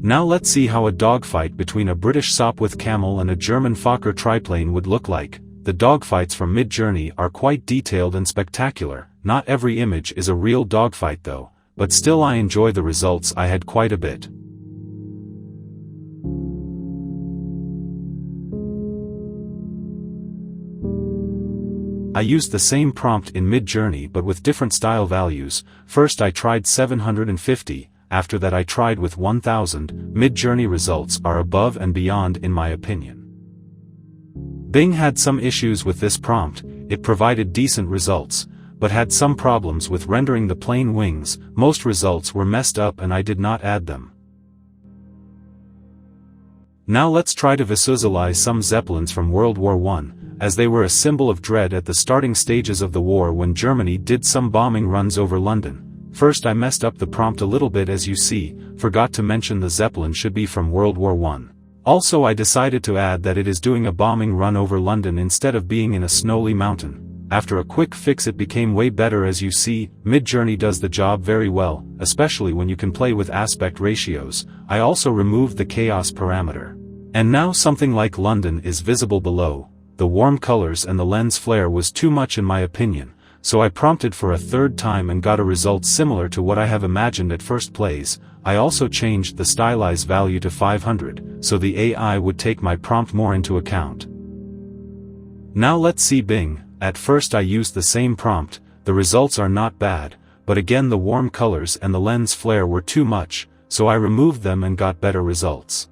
Now let's see how a dogfight between a British Sopwith Camel and a German Fokker triplane would look like. The dogfights from Midjourney are quite detailed and spectacular. Not every image is a real dogfight though, but still I enjoy the results. I had quite a bit. I used the same prompt in Midjourney but with different style values. First I tried 750, after that I tried with 1000. Midjourney results are above and beyond in my opinion. Bing had some issues with this prompt. It provided decent results, but had some problems with rendering the plane wings. Most results were messed up and I did not add them. Now let's try to visualize some Zeppelins from World War I, as they were a symbol of dread at the starting stages of the war when Germany did some bombing runs over London. First I messed up the prompt a little bit, as you see, forgot to mention the Zeppelin should be from World War I. Also I decided to add that it is doing a bombing run over London instead of being in a snowy mountain. After a quick fix it became way better. As you see, Midjourney does the job very well, especially when you can play with aspect ratios. I also removed the chaos parameter. And now something like London is visible below. The warm colors and the lens flare was too much in my opinion, so I prompted for a third time and got a result similar to what I have imagined at first plays. I also changed the stylize value to 500, so the AI would take my prompt more into account. Now let's see Bing. At first I used the same prompt. The results are not bad, but again the warm colors and the lens flare were too much, so I removed them and got better results.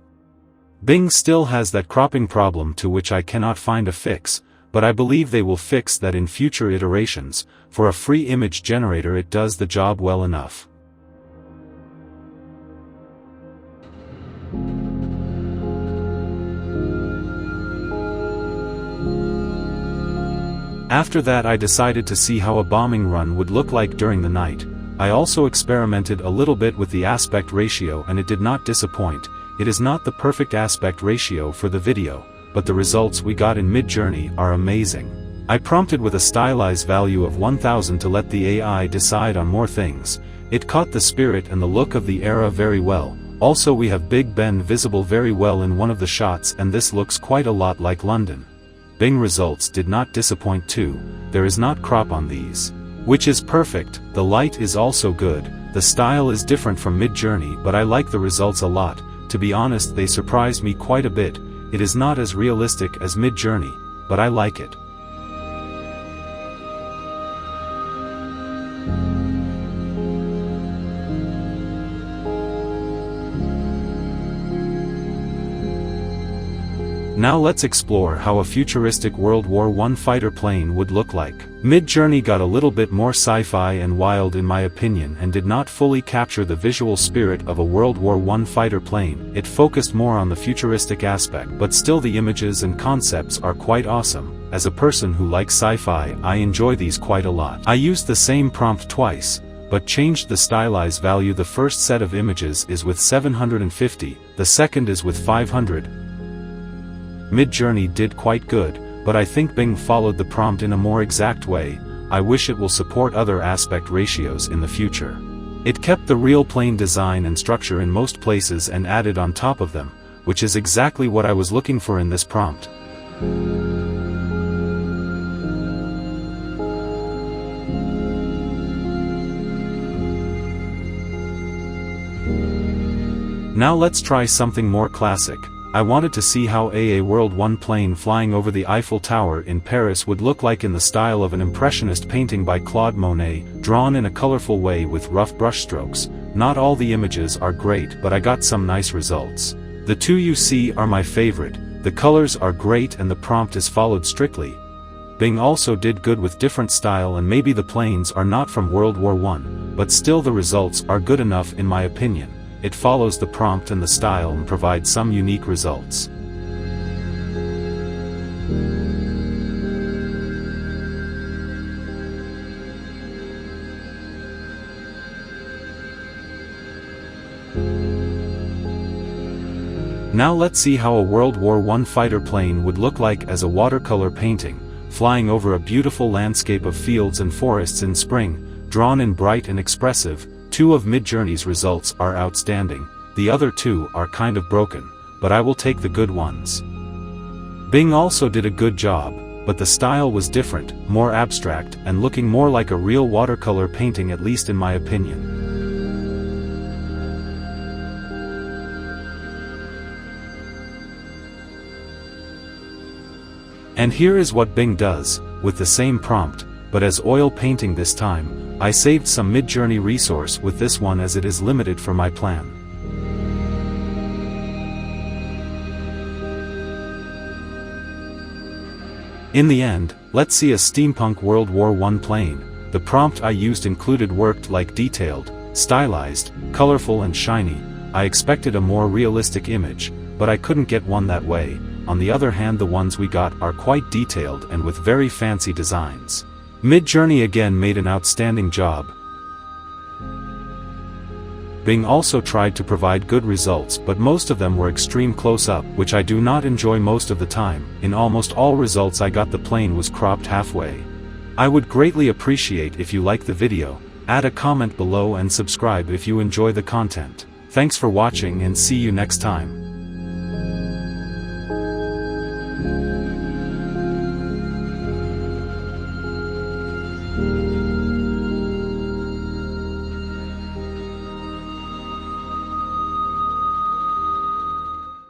Bing still has that cropping problem to which I cannot find a fix, but I believe they will fix that in future iterations. For a free image generator it does the job well enough. After that I decided to see how a bombing run would look like during the night. I also experimented a little bit with the aspect ratio and it did not disappoint. It is not the perfect aspect ratio for the video, but the results we got in Midjourney are amazing. I prompted with a stylize value of 1000 to let the AI decide on more things. It caught the spirit and the look of the era very well. Also we have Big Ben visible very well in one of the shots and this looks quite a lot like London. Bing results did not disappoint too. There is not crop on these, which is perfect. The light is also good. The style is different from Midjourney but I like the results a lot. To be honest they surprised me quite a bit. It is not as realistic as Midjourney, but I like it. Now let's explore how a futuristic World War I fighter plane would look like. Midjourney got a little bit more sci-fi and wild in my opinion and did not fully capture the visual spirit of a World War I fighter plane. It focused more on the futuristic aspect, but still the images and concepts are quite awesome. As a person who likes sci-fi, I enjoy these quite a lot. I used the same prompt twice, but changed the stylize value. The first set of images is with 750, the second is with 500. Midjourney did quite good, but I think Bing followed the prompt in a more exact way. I wish it will support other aspect ratios in the future. It kept the real plane design and structure in most places and added on top of them, which is exactly what I was looking for in this prompt. Now let's try something more classic. I wanted to see how a World I plane flying over the Eiffel Tower in Paris would look like in the style of an impressionist painting by Claude Monet, drawn in a colorful way with rough brushstrokes. Not all the images are great but I got some nice results. The two you see are my favorite. The colors are great and the prompt is followed strictly. Bing also did good with different style and maybe the planes are not from World War I, but still the results are good enough in my opinion. It follows the prompt and the style and provides some unique results. Now let's see how a World War I fighter plane would look like as a watercolor painting, flying over a beautiful landscape of fields and forests in spring, drawn in bright and expressive. Two of Midjourney's results are outstanding. the other two are kind of broken, but I will take the good ones. Bing also did a good job, but the style was different, more abstract, and looking more like a real watercolor painting, at least in my opinion. And here is what Bing does, with the same prompt, but as oil painting this time. I saved some Midjourney resource with this one as it is limited for my plan. In the end, let's see a steampunk World War I plane. The prompt I used included worked like detailed, stylized, colorful and shiny. I expected a more realistic image, but I couldn't get one that way. On the other hand, the ones we got are quite detailed and with very fancy designs. Midjourney again made an outstanding job. Bing also tried to provide good results, but most of them were extreme close-up, which I do not enjoy most of the time. In almost all results I got, the plane was cropped halfway. I would greatly appreciate if you like the video, add a comment below and subscribe if you enjoy the content. Thanks for watching and see you next time.